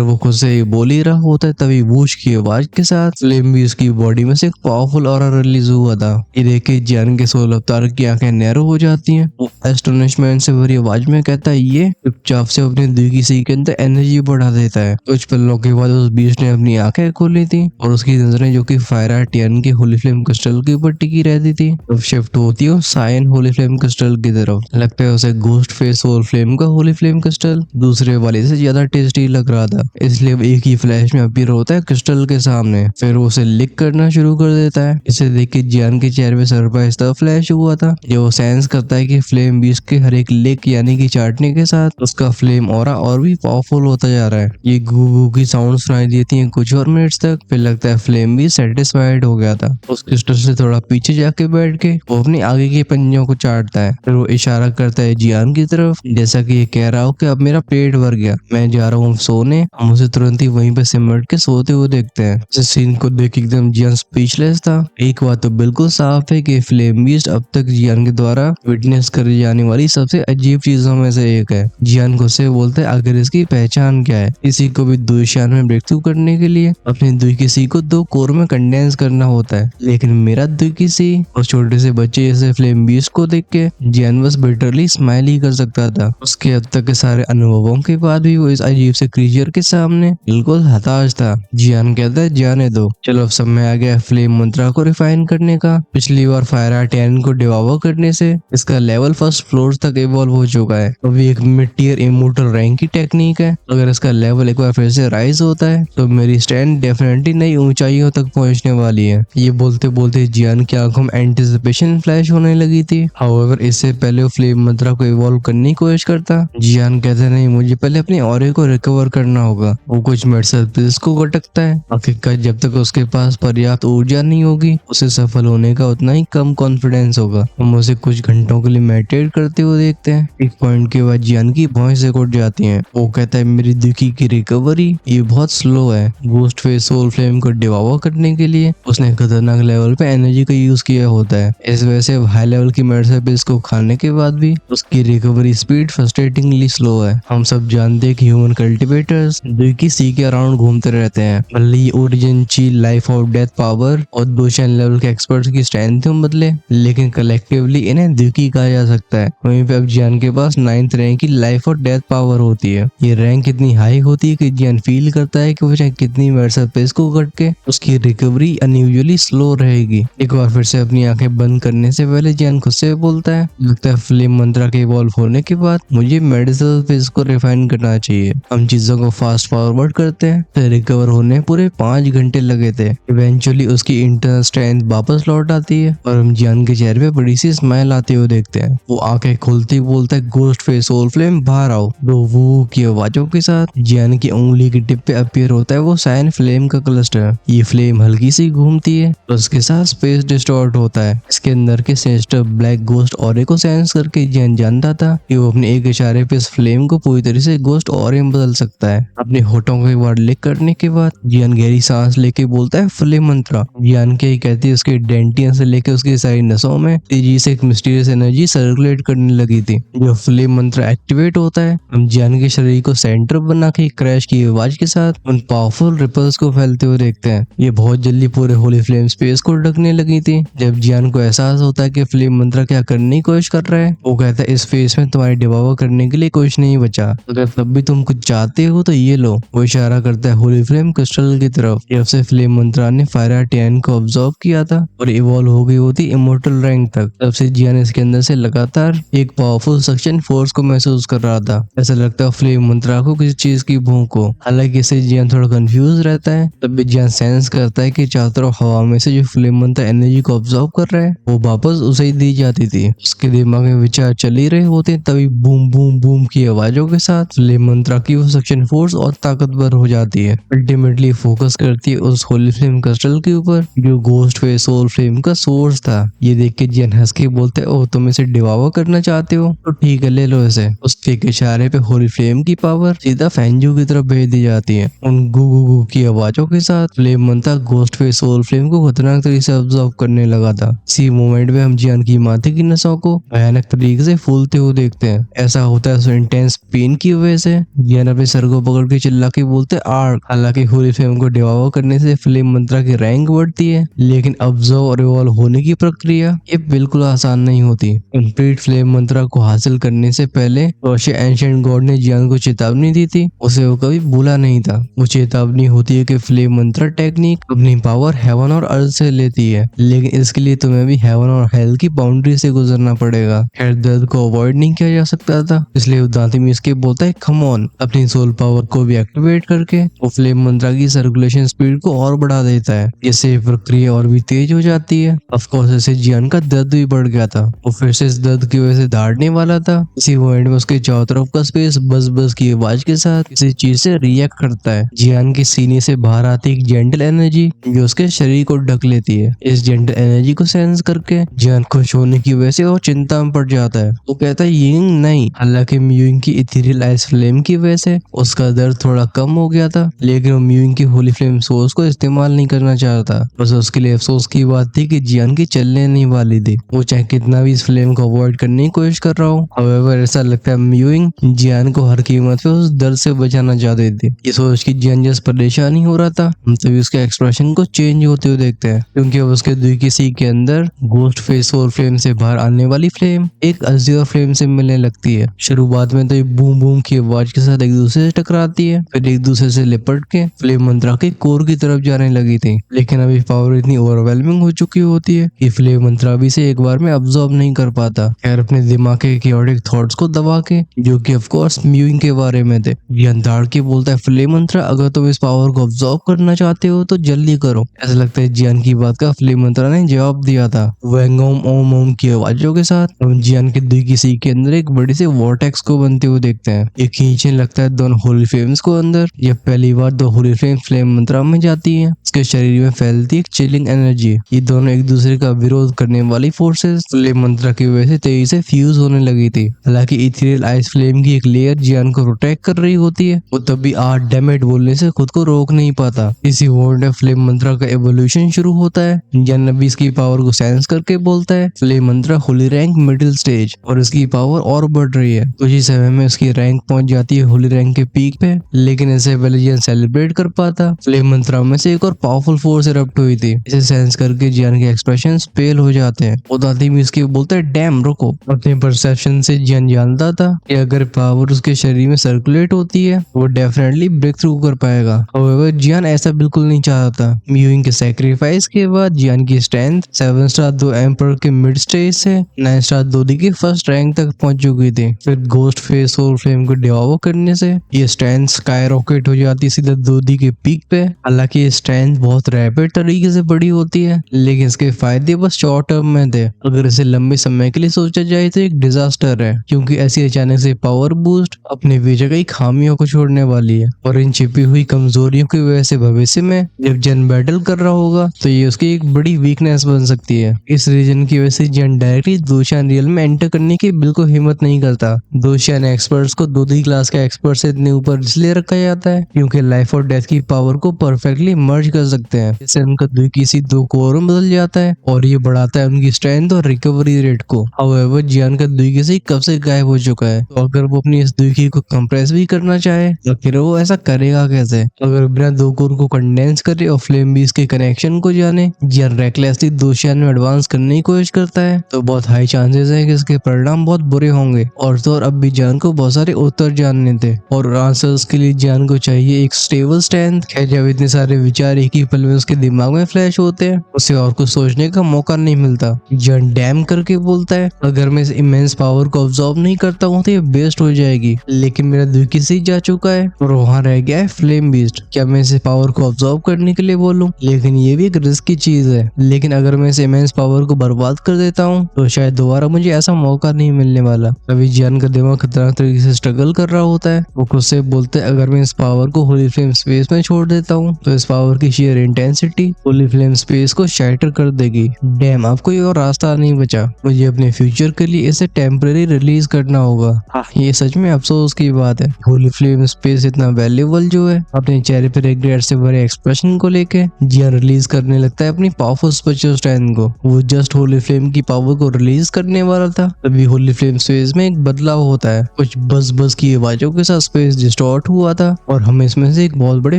वो खुद से बोल ही रहा होता है, तभी वूश की आवाज के साथ फ्लेम भी उसकी बॉडी में से एक पावरफुल ऑरा रिलीज हुआ था। ये देख के जियान के सोल अवतार की आंखें नैरो हो जाती हैं। वो एस्टोनिशमेंट से भरी आवाज में कहता है ये चुपचाप से अपने द्विकी सी के अंदर एनर्जी बढ़ा देता है। कुछ पलों के बाद उस बीच ने अपनी आंखें खोली थी और उसकी नजरें जो कि फायर टियन की होली फ्लेम क्रिस्टल के ऊपर टिकी रहती थी अब शिफ्ट होती है साइन होली फ्लेम क्रिस्टल की तरफ। लगता है उसे घोस्ट फेस होल फ्लेम का होली फ्लेम क्रिस्टल दूसरे वाले से ज्यादा टेस्टी लग रहा था, इसलिए अब एक ही फ्लैश में अपीयर होता है क्रिस्टल के सामने। फिर वो उसे लिक करना शुरू कर देता है। इसे देख के जियान के चेहरे पे सरप्राइज तब फ्लैश हुआ था जब वो सेंस करता है कि फ्लेम बीस्ट के हर एक लिक यानी कि चाटने के साथ उसका फ्लेम ऑरा और भी पावरफुल होता जा रहा है। ये गू गू की साउंड सुनाई देती है कुछ और मिनट्स तक। फिर लगता है फ्लेम भी सेटिस्फाइड हो गया था। उस क्रिस्टल से थोड़ा पीछे जाके बैठ के वो अपने आगे के पंजों को चाटता है। फिर वो इशारा करता है जियान की तरफ, जैसा कि ये कह रहा हो कि अब मेरा पेट भर गया, मैं जा रहा हूँ सोने। हम उसे तुरंत ही वहीं पे सिमट के सोते हुए देखते हैं। इस सीन को देख एकदम जियान स्पीचलेस था। एक बात तो बिल्कुल साफ है कि फ्लेम बीस्ट अब तक जियान के द्वारा विटनेस करी जाने वाली सबसे अजीब चीजों में से एक है। जियान को से बोलता है आखिर इसकी पहचान क्या है। इसी को भी दुशान में ब्रेक थ्रू करने के लिए अपने द्विकिसी को 2 कोर में कंडेंस करना होता है, लेकिन मेरा द्विकिसी और छोटे से बच्चे जैसे फ्लेम बीस्ट को देख के जियान बस बिटरली स्माइल ही कर सकता था। उसके अब तक के सारे अनुभवों के बाद भी वो इस अजीब से क्रीचर के सामने बिल्कुल हताश था। जियान कहता है जाने दो, चलो अब समय आ गया फ्लेम मंत्रा को रिफाइन करने का। पिछली बार फायर टेन को डिवावर करने से इसका लेवल फर्स्ट फ्लोर तक इवॉल्व हो चुका है। अभी एक मिड टियर इमोर्टल रैंक की टेक्निक है। अगर इसका लेवल एक बार फिर से राइज होता है तो मेरी स्टैंड डेफिनेटली नई ऊंचाइयों तक पहुंचने वाली है। ये बोलते बोलते जियान की आंखों में एंटिसिपेशन फ्लैश होने लगी थी। हाउएवर इससे पहले वो फ्लेम मंत्रा को इवॉल्व करने की कोशिश करता। जियान कहते नहीं, मुझे पहले अपने ऑरे को रिकवर करना होगा। वो कुछ मेडिसिन पिल्स को गटकता है। आखिरकार जब तक उसके पास पर्याप्त ऊर्जा नहीं होगी उसे सफल होने का उतना ही कम कॉन्फिडेंस होगा। हम उसे कुछ घंटों के लिए मेडिटेट करते हुए देखते हैं। एक पॉइंट के बाद जियान की वॉइस रिकॉर्ड जाती है। वो कहता है मेरी दुखी की रिकवरी ये बहुत स्लो है। घोस्ट फेस सोल फ्लेम को डिवावर करने के लिए उसने खतरनाक लेवल पे एनर्जी का यूज किया होता है। इस वजह से हाई लेवल की मेडिसिन पिल्स को खाने के बाद भी उसकी रिकवरी स्पीड फ्रस्ट्रेटिंगली स्लो है। हम सब जानते हैं कि ह्यूमन कल्टिवेटर्स दुखी सी के अराउंड घूमते रहते हैं, भले ही ओरिजिन ची लाइफ ऑफ डेथ पावर और दोशन लेवल के एक्सपर्ट्स की स्ट्रेंथ क्यों बदले, लेकिन कलेक्टिवली इन्हें दुखी कहा जा सकता है। वहीं पे अब जियान के पास 9th रैंक की लाइफ और डेथ पावर होती है। ये रैंक इतनी हाई होती है कि जियान फील करता है कि वो चाहे कितनी मेडिसिन पिल्स को कट के उसकी रिकवरी अनयूजुअली स्लो रहेगी। एक बार फिर से अपनी आंखें बंद करने से पहले जियान खुद से बोलता है, लगता है फ्लेम मंत्रा के इवॉल्व होने के बाद मुझे मेडिसिन पिल्स को रिफाइन करना चाहिए। हम चीजों को फास्ट फॉरवर्ड करते हैं। तो रिकवर होने पूरे 5 घंटे लगे थे। इवेंचुअली उसकी इंटरनल स्ट्रेंथ वापस लौट आती है और हम जियान के चेहरे पे बड़ी सी स्माइल आते हुए देखते हैं। वो आंखें खोलते ही बोलता है घोस्ट फेस सोल फ्लेम बाहर आओ। दो वो की आवाजों के साथ जियान की उंगली की टिप पे अपीयर होता है वो साइन फ्लेम का क्लस्टर। ये फ्लेम हल्की सी घूमती है और उसके साथ स्पेस डिस्टॉर्ट होता है। इसके अंदर के सेंसिटिव ब्लैक घोस्ट ऑरे को सेंस करके जियान जानता था कि वो अपने एक इशारे पे इस फ्लेम को पूरी तरह से घोस्ट ऑरे में बदल सकता है। अपने होठों को एक बार लिक करने के बाद जियान गहरी सांस लेके बोलता है फ्लेम मंत्रा। जियान के कहती है उसके डेंटियन से लेके उसकी सारी नसों में तेजी से एक मिस्टीरियस एनर्जी सर्कुलेट करने लगी थी। जो फ्लेम मंत्र एक्टिवेट होता है हम जियान के शरीर को सेंटर बना के क्रैश की आवाज के साथ उन पावरफुल रिपल्स को फैलते हुए देखते हैं। ये बहुत जल्दी पूरे होली फ्लेम स्पेस को ढकने लगी थी। जब जियान को एहसास होता है कि फ्लेम मंत्र क्या करने की कोशिश कर रहा है, वो कहता है इस फेस में तुम्हारी डिवावर करने के लिए कुछ नहीं बचा, अगर तब भी तुम कुछ चाहते हो तो ये लो। वो इशारा करता है होली फ्लेम क्रिस्टल की तरफ। जब से फ्लेम मंत्रा ने फायर टेन को ऑब्जर्व किया था और इवॉल्व हो गई होती इमोर्टल रैंक तक, तब से जियान इसके अंदर से लगातार एक पावरफुल सक्शन फोर्स को महसूस कर रहा था। ऐसा लगता है फ्लेम मंत्रा को किसी चीज की भूख हो। हालांकि इससे जियान थोड़ा कंफ्यूज रहता है, तब भी जियान सेंस करता है कि चारों तरफ हवा में से जो फ्लेम मंत्रा एनर्जी को ऑब्जर्व कर रहा है वो वापस उसे ही दी जाती थी। उसके दिमाग में विचार चल ही रहे होते तभी बूम बूम बूम की आवाजों के साथ फ्लेम मंत्रा की वो सक्शन फोर्स और ताकतवर हो जाती है। अल्टीमेटली फोकस करती है उस होली फ्लेम क्रिस्टल के ऊपर जो घोस्ट फेस सोल फ्लेम का सोर्स था। ये देख के जियान हंस के बोलते हैं, ओह तुम इसे डिवावर करना चाहते हो तो ठीक है ले लो इसे। उसके एक इशारे पे होली फ्लेम की पावर सीधा फैंजू की तरफ भेज दी जाती है। उन गु गु गु की आवाजों के साथ फ्लेम मंत्रा घोस्ट फेस सोल फ्लेम को खतरनाक तरीके से ऑब्जर्व करने लगा था। इसी मोमेंट में हम जियान की माथे की नसों को भयानक तरीके से फूलते होते हुए देखते हैं। ऐसा होता है इंटेंस पेन की वजह से। जियान अपने सर को पकड़ के चिल्ला के बोलते हैं आर्क। हालांकि होली फ्लेम को डिवावर करने से फ्लेम मंत्रा की रैंक बढ़ती है, लेकिन ऑब्जर्व और इवॉल्व होने की प्रक्रिया ये बिल्कुल आसान नहीं होती। कंप्लीट फ्लेम मंत्रा को हासिल करने से पहले रोशे एंशिएंट गॉड ने जियान को चेतावनी दी थी, उसे वो कभी भूला नहीं था। वो चेतावनी होती है कि फ्लेम मंत्रा टेक्निक अपनी पावर हेवन और अर्थ से लेती है, लेकिन इसके लिए तुम्हें भी हेवन और हेल की बाउंड्री से गुजरना पड़ेगा। खैर दर्द को अवॉइड नहीं किया जा सकता था, इसलिए दांती में इसके बोलता है कम ऑन। अपनी सोल पावर को भी एक्टिवेट करके वो फ्लेम मंत्रा की सर्कुलेशन स्पीड को और बढ़ा देता है, जिससे प्रक्रिया और भी तेज हो जाती है। ऑफ कोर्स इससे जियान का दर्द भी बढ़ गया था। वो फिर से इस दर्द की वजह से दहाड़ने वाला था। इसी मोमेंट में उसके चारों तरफ का स्पेस बस बस की आवाज के साथ किसी चीज से रिएक्ट करता है। जियान के सीने से बाहर आती एक जेंटल एनर्जी जो उसके शरीर को ढक लेती है। इस जेंटल एनर्जी को सेंस करके जियान खुश होने की वजह से वो चिंता में पड़ जाता है। वो कहता है यिंग नहीं। हालांकि म्यूइंग की इथेरियल आइस फ्लेम की वजह से उसका दर्द थोड़ा कम हो गया था, लेकिन वो म्यूइंग की होली फ्लेम सोर्स को इस्तेमाल नहीं करना चाहता। बस उसके लिए अफसोस की बात थी कि जियान की चलने नहीं वाली थी। वो चाहे कितना भी इस फ्लेम को अवॉइड करने की कोशिश कर रहा हो। हाउएवर ऐसा लगता है म्यूइंग जियान को हर कीमत पे उस दर्द से बचाना चाहती थी। ये सोच की जियान जैसे परेशान ही हो रहा था, हम तभी उसके एक्सप्रेशन को चेंज होते हुए देखते हैं, क्योंकि अब उसके दुई किसी के अंदर गोस्ट फेस सोल फ्लेम से बाहर आने वाली फ्लेम एक अज़ीर फ्लेम से मिलने लगती है। शुरुआत में तो ये बूम बूम की आवाज के साथ एक दूसरे से टकराती है, फिर एक दूसरे से लिपट के फ्लेम मंत्रा के कोर की तरफ जाने लगी थी। लेकिन अभी पावर इतनी ओवरवेलमिंग हो चुकी होती है कि फ्लेम मंत्रा भी से एक बार में अब्सॉर्ब नहीं कर पाता। खैर अपने दिमाग के क्योटिक थॉट्स को दबा के, जो कि ऑफ कोर्स म्यूइंग के बारे में थे, जियान दाड़ के बोलता है फ्लेम मंत्रा अगर तुम इस पावर को अब्सॉर्ब करना चाहते हो तो जल्दी करो। ऐसा लगता है जियान की बात का फ्लेम मंत्रा ने जवाब दिया था वेंगोम ओम ओम की आवाजों के साथ। हम जियान के दुई किसी के अंदर एक बड़ी से वॉर्टेक्स को बनते हुए देखते हैं। ये खींचने लगता है दोनों होली फ्लेम्स को अंदर। जब पहली बार दो होली फ्लेम मंत्रा में जाती है, उसके शरीर में फैलती एक चिलिंग एनर्जी। ये दोनों एक दूसरे का विरोध करने वाली फोर्सेस फ्लेम मंत्रा की वजह से तेजी से फ्यूज होने लगी थी। हालांकि इथेरियल आइस फ्लेम की एक लेयर जियान को प्रोटेक्ट कर रही होती है, वो तब भी डैमेट बोलने से खुद को रोक नहीं पाता। इसी मोमेंट में फ्लेम मंत्रा का एवोल्यूशन शुरू होता है। जियान नबी इसकी पावर को सेंस करके बोलता है फ्लेम मंत्रा होली रैंक मिडिल स्टेज, और इसकी पावर और बढ़ रही है। कुछ ही समय में उसकी रैंक पहुंच जाती है होली रैंक के पीक पे, लेकिन इससे पहले जियान सेलिब्रेट कर पाता, फ्लेम मंत्रा में से एक और पावरफुल फोर्स इरप्ट हुई थी। इसे सेंस करके जियान के एक्सप्रेशन पेल हो जाते हैं। उदाती में इसके बोलते हैं डैम रुको। अपने परसेप्शन से जियान जानता था कि अगर पावर उसके शरीर में सर्कुलेट होती है वो डेफिनेटली ब्रेक थ्रू कर पाएगा। हाउएवर जियान ऐसा बिल्कुल नहीं चाहता था। म्यूइंग के सैक्रिफाइस के बाद जियान की स्ट्रेंथ 7 स्टार 2 एम्पर के मिड स्टेज से 9 स्टार 2 की फर्स्ट रैंक तक पहुंच चुकी थी। फिर गोस्ट फेस सोल फ्लेम को डिवावर करने से ये स्ट्रेंथ स्काई रॉकेट हो जाती सीधा 2 के पीक पे। हालांकि ये स्ट्रेंथ बहुत रैपिड तरीके से बड़ी होती है, लेकिन इसके फायदे बस शॉर्ट टर्म में थे। अगर इसे लंबे समय के लिए सोचा जाए तो एक डिजास्टर है, क्योंकि ऐसी अचानक से पावर बूस्ट अपने पीछे कई खामियों को छोड़ने वाली है, और इन छिपी हुई कमजोरियों की वजह से भविष्य में जब जन बैटल कर रहा होगा तो ये उसकी एक बड़ी वीकनेस बन सकती है। इस रीजन की वजह से जन डायरेक्टली दोशियान रियल में एंटर करने की बिल्कुल हिम्मत नहीं करता। दोशियान एक्सपर्ट्स को 2 क्लास के एक्सपर्ट से इतने ऊपर इसलिए रखा जाता है क्योंकि लाइफ और डेथ की पावर को परफेक्टली मर्ज कर सकते हैं। इससे उनका किसी 2 कोर में बदल जाता है, और ये बढ़ाता है उनकी स्ट्रेंथ और रिकवरी रेट को। हाउएवर जियान का किसी कब से गायब हो चुका है, तो अगर वो अपनी इस दुखी को कंप्रेस भी करना चाहे तो फिर वो ऐसा करेगा कैसे? अगर बिना 2 कोर को कंडेंस करे और फ्लेम बीस्ट के कनेक्शन को जाने, जियान रेकलेसली दोशियान में एडवांस करने की कोशिश करता है, तो बहुत हाई चांसेस है कि इसके परिणाम बहुत बुरे होंगे। और तो और अब भी जियान को बहुत सारे उत्तर जानने थे, और आंसर्स के लिए जियान को चाहिए एक स्टेबल स्ट्रेंथ। जब इतने सारे विचार एक ही पल में उसके दिमाग में फ्लैश होते हैं, उसे और कुछ सोचने का मौका नहीं मिलता। जियान डैम करके बोलता है अगर मैं इस इमेंस पावर को ऑब्जॉर्व नहीं करता हूँ तो ये बेस्ट हो जाएगी, लेकिन मेरा किसी जा चुका है और वहाँ रह गया है फ्लेम बीस्ट। क्या मैं इसे पावर को ऑब्जॉर्व करने के लिए बोलूं? लेकिन ये भी एक रिस्की चीज है। लेकिन अगर मैं इस इमेंस पावर को बर्बाद कर देता हूँ तो शायद दोबारा मुझे ऐसा मौका नहीं मिलने वाला। अभी जियान का दिमाग खतरनाक तरीके से स्ट्रगल कर रहा होता है। वो खुद से बोलते हैं अगर मैं इस पावर को होली फ्लेम स्पेस में छोड़ देता हूँ तो इस पावर की share intensity Holi flame space को शैटर कर देगी। डैम, अब कोई और रास्ता नहीं बचा। मुझे अपने फ्यूचर के लिए इसे टेम्पररी रिलीज करना होगा। ये सच में अफसोस की बात है। होली फ्लेम स्पेस इतना वैल्यूएबल जो है। अपने चेहरे पर रिग्रेट से भरे एक्सप्रेशन को लेके जियान रिलीज करने लगता है अपनी पावरफुल स्पेशल स्ट्रेंथ को। वो जस्ट होली फ्लेम की पावर को रिलीज करने वाला था, तभी होली होली फ्लेम स्पेस में एक बदलाव होता है। कुछ बस बस की आवाजों के साथ स्पेस डिस्टॉर्ट हुआ था और हम इसमें से एक बहुत बड़े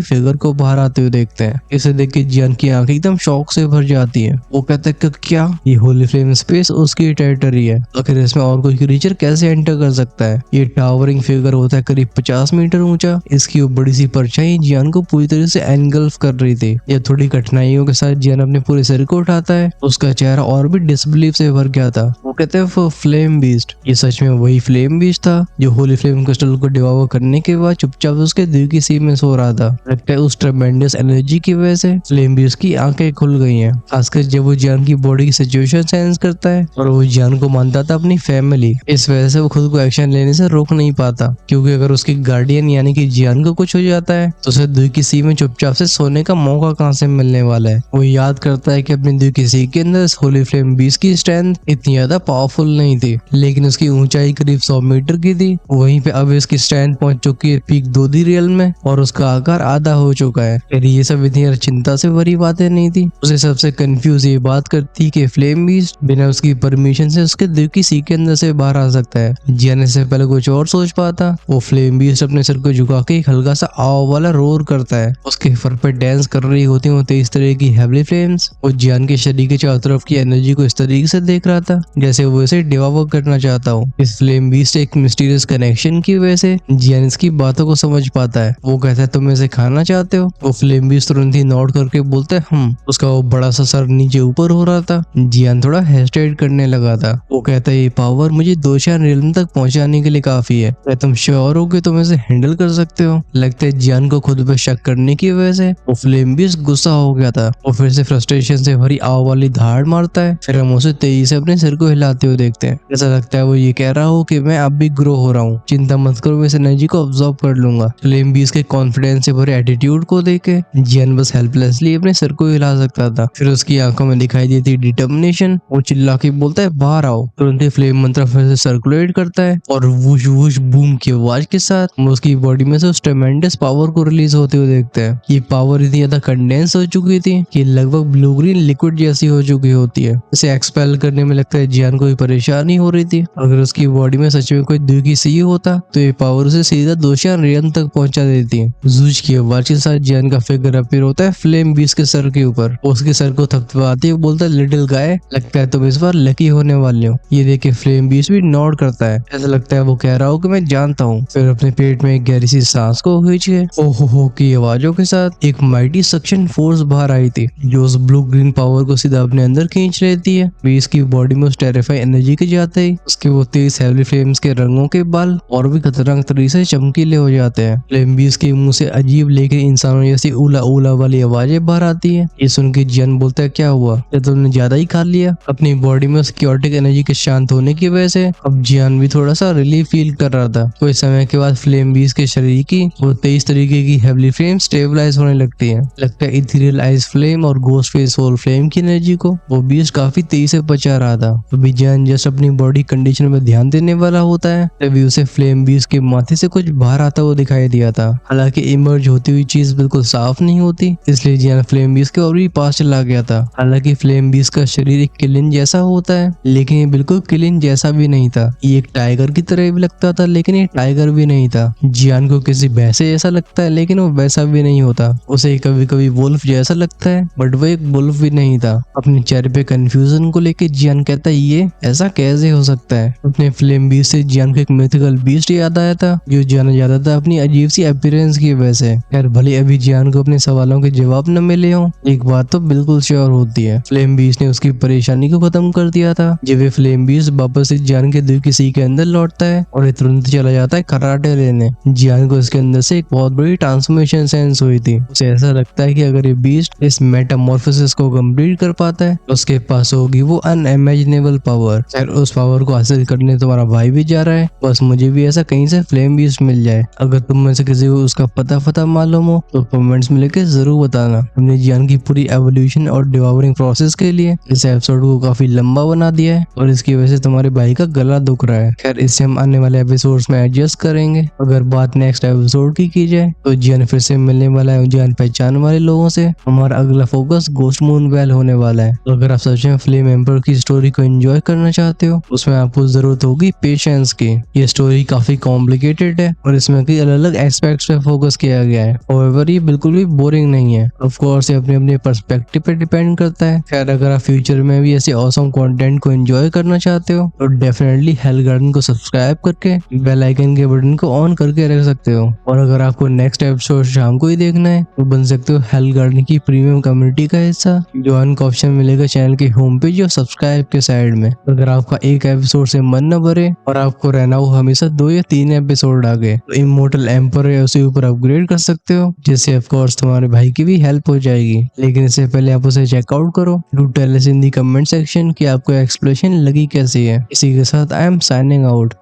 फिगर को बाहर आते हुए देखते हैं। इसे देख के जियान की आंखें एकदम शौक से भर जाती है। वो कहता है कि क्या ये होली फ्लेम स्पेस उसकी टेरिटरी है, आखिर इसमें और कोई क्रीचर कैसे एंटर कर सकता है। ये टावरिंग फिगर होता है करीब 50 मीटर ऊंचा। इसकी वो बड़ी सी परछाई जियान को पूरी तरह से एनगल्फ कर रही थी। ये थोड़ी कठिनाइयों के साथ जियान अपने पूरे सिर को उठाता है। उसका चेहरा और भी डिसबिलीफ से भर गया था। वो कहते हैं फ्लेम बीस्ट। ये सच में वही फ्लेम बीस्ट था जो होली फ्लेम क्रिस्टल को डिवावर करने के बाद चुपचाप उसके दिल की सीम में सो रहा था। लगता है उस ट्रेमेंडस एनर्जी की वजह से फ्लेम बीस्ट की आंखें खुल गई हैं, खासकर जब वो जियान की बॉडी की सिचुएशन सेंस करता है और वो जियान को मानता था अपनी फैमिली। इस वजह से वो खुद को एक्शन लेने से रोक नहीं पाता, क्योंकि अगर उसकी गार्डियन यानी कि जियान को कुछ हो जाता है तो उसे दिल की सी में चुपचाप से सोने का मौका कहां से मिलने वाला है। वो याद करता है कि अपनी दिल की सी के अंदर होली फ्लेम बीस्ट की स्ट्रेंथ इतनी ज्यादा पावरफुल नहीं थी, लेकिन उसकी ऊंचाई करीब 100 मीटर की थी। वहीं पे अब इसकी स्ट्रेंथ पहुंच चुकी है पीक 2D रियल में और उसका आकार आधा हो चुका है। फिर ये सब इतनी चिंता से भरी बातें नहीं थी। उसे सबसे कंफ्यूज ये बात करती कि फ्लेम बीस्ट बिना उसकी परमिशन से उसके दिल की सी के अंदर से बाहर आ सकता है। जियान से पहले कुछ और सोच पाता। वो फ्लेम बीस्ट अपने सर को झुका के एक हल्का सा आव वाला रोर करता है। उसके फर पे डांस कर रही होती होती इस तरह की हेवली फ्लेम्स। वो जियान के शरीर के चारों तरफ की एनर्जी को इस तरीके से देख रहा था जैसे वो इसे डिवावर करना चाहता हो। इस फ्लेम बीस्ट एक मिस्टीरियस कनेक्शन की वजह से जियान इसकी बातों को समझ पाता है। वो कहता है तुम इसे खाना चाहते हो। वो फ्लेम बीस्ट तुरंत ही नोट करके बोलता है हम। उसका वो बड़ा सा सर नीचे ऊपर हो रहा था। जियान थोड़ा हेस्टेट करने लगा था। वो कहता है ये पावर मुझे 2-4 रियल्म तक पहुंचाने के लिए काफी है। क्या तुम श्योर हो कि तुम इसे हैंडल कर सकते हो? लगता है जियान को खुद पे शक करने की वजह से वो फ्लेम बीस्ट गुस्सा हो गया था। वो फिर से फ्रस्ट्रेशन से भरी आव वाली धाड़ मारता है। फिर हम उसे तेजी से अपने सिर को हिलाते हुए देखते हैं। ऐसा लगता है वो ये कह रहा हो कि मैं अब भी ग्रो हो रहा हूँ, चिंता मत करो, मैं इस एनर्जी को ऑब्जॉर्व कर लूंगा। फ्लेम बीस्ट के कॉन्फिडेंस से भरे एटीट्यूड को देखे जियान बस हेल्पलेसली अपने सिर को हिला सकता था। फिर उसकी आंखों में दिखाई देती डिटर्मिनेशन। वो चिल्ला के बोलता है बाहर आओ। तुरंत ही फ्लेम मंत्र फिर से सर्कुलेट करता है और वुश वुश बूम की आवाज के साथ हम उसकी बॉडी में से उस ट्रेमेंडस पावर को रिलीज होते हुए देखते हैं। ये पावर इतनी ज्यादा कंडेंस हो चुकी थी कि लगभग ब्लू ग्रीन लिक्विड जैसी हो चुकी होती है। इसे एक्सपेल करने में लगता है जियान को परेशानी हो रही थी। अगर उसकी बॉडी में सच में कोई दिल की सी होता तो ये पावर उसे सीधा 2-4 रियल तक पहुंचा देती है। जूझ की आवाज के साथ जियान का फिगर अपीयर होता है फ्लेम बीस्ट के सर के ऊपर। उसके सर को थपथपाते हुए बोलता है लिटिल गाय, लगता है तुम इस बार लकी होने वाले हो। ये देख के फ्लेम बीस्ट भी नॉड करता है। ऐसा लगता है वो कह रहा हो कि मैं जानता हूँ। फिर अपने पेट में एक गहरी सी सांस को खींच के ओहो हो की आवाजों के साथ एक माइटी सक्शन फोर्स बाहर आई थी जो उस ब्लू ग्रीन पावर को सीधा अपने अंदर खींच लेती है। बीस्ट की बॉडी में उस टेरिफाई एनर्जी के जाते ही उसके वो तेज हेवली फ्लेम्स के रंगों के बाल और भी खतरनाक तरीके से चमकीले हो जाते हैं। फ्लेम बीस्ट के मुंह से अजीब लेकिन इंसानों जैसी उला उला वाली आवाजें बाहर आती है। ये सुन के जियान बोलता है क्या हुआ, क्या तुमने ज्यादा ही खा लिया? अपनी बॉडी में सिक्योरिटी एनर्जी के शांत होने की वजह से अब जियान भी थोड़ा सा रिलीफ फील कर रहा था। कुछ समय के बाद फ्लेम बीस्ट के शरीर की वो 23 तरीके की हेवली फ्लेम स्टेबलाइज होने लगती है। लगता है इथेरियल आइस फ्लेम और गोस्ट फेस सोल फ्लेम की एनर्जी को वो बीस्ट काफी तेजी से बचा रहा था। अभी जियान जस्ट अपनी बॉडी कंडीशन में ध्यान देने वाला होता है तभी उसे फ्लेम बीस्ट के माथे से कुछ बाहर आता हुआ दिखाई दिया था। हालांकि इमर्ज होती हुई चीज बिल्कुल साफ नहीं होती, इसलिए जियान फ्लेम बीस्ट के और भी पास चला गया था। हालांकि फ्लेम बीस्ट का शरीर एक किलिन जैसा होता है, लेकिन ये बिल्कुल किलिन जैसा भी नहीं था। ये एक टाइगर की तरह भी लगता था, लेकिन ये टाइगर भी नहीं था। जियान को किसी भैंसे जैसा लगता है, लेकिन वो वैसा भी नहीं होता। उसे कभी कभी वुल्फ जैसा लगता है, बट वो एक वुल्फ भी नहीं था। अपने चेहरे पे कंफ्यूजन को लेके जियान कहता है ये ऐसा कैसे हो सकता है। अपने फ्लेम बीस्ट से जियान को एक मिथिकल बीस्ट याद आया था जो जाना जाता था अपनी अजीब सी अपीयरेंस की वजह से। यार भले अभी जियान को अपने सवालों के जवाब न मिले हो, एक बात तो बिल्कुल श्योर होती है, फ्लेम बीस्ट ने उसकी परेशानी को खत्म कर दिया था। जब ये फ्लेम बीस्ट वापस से जियान के दिल की सी के अंदर लौटता है और ये तुरंत चला जाता है कराटे लेने। जियान को इसके अंदर से एक बहुत बड़ी ट्रांसफॉर्मेशन सेंस हुई थी। उसे ऐसा लगता है कि अगर ये बीस्ट इस मेटामॉर्फोसिस को कंप्लीट कर पाता है तो उसके पास होगी वो अनइमेजिनेबल पावर। खैर उस पावर को हासिल करने तुम्हारा भाई भी जा रहा है, बस मुझे भी ऐसा कहीं से फ्लेम बीस्ट मिल जाए। अगर तुम में से किसी को उसका पता मालूम हो तो कमेंट्स में लेके जरूर बताना। हमने जियान की पूरी एवोल्यूशन और डिवावरिंग प्रोसेस के लिए इस एपिसोड को काफी लंबा बना दिया है और इसकी वजह से तुम्हारे भाई का गला दुख रहा है। खैर इससे हम आने वाले एपिसोड्स में एडजस्ट करेंगे। अगर बात नेक्स्ट एपिसोड की जाए तो जियान फिर से मिलने वाला है जियान पहचान वाले लोगों से। हमारा अगला फोकस घोस्ट मून वेल होने वाला है। तो अगर आप सच में फ्लेम एम्पर की स्टोरी को एंजॉय करना चाहते हो, उसमें आपको जरूरत होगी पेशेंस की। ये स्टोरी काफी कॉम्प्लिकेटेड है और इसमें कई अलग अलग एस्पेक्ट्स पे फोकस किया गया है। However, ये बिल्कुल भी बोरिंग नहीं है। ऑफ कोर्स ये अपने अपने पर्सपेक्टिव पे डिपेंड करता है। खैर अगर आप फ्यूचर में भी ऐसे ऑसम कंटेंट को एंजॉय करना चाहते हो तो डेफिनेटली हेल गार्डन को सब्सक्राइब करके बेल आइकन के बटन को ऑन करके रख सकते हो। और अगर आपको नेक्स्ट एपिसोड शाम को ही देखना है तो बन सकते हो हेल गार्डन की प्रीमियम कम्युनिटी का हिस्सा। ज्वाइन का ऑप्शन मिलेगा चैनल के होम पेज और सब्सक्राइब के साइड में। अगर आपका एक एपिसोड से मन न भरे और आपको रहना हो हमेशा 2 या 3 एपिसोड आगे तो इमोर्टल एम्पर या उसी ऊपर अपग्रेड कर सकते हो, जिससे ऑफ कोर्स तुम्हारे भाई की भी हेल्प हो जाएगी। लेकिन इससे पहले आप उसे चेकआउट करो। Do tell us in the comment section कि आपको एक्सप्लेनेशन लगी कैसी है। इसी के साथ आई एम साइनिंग आउट।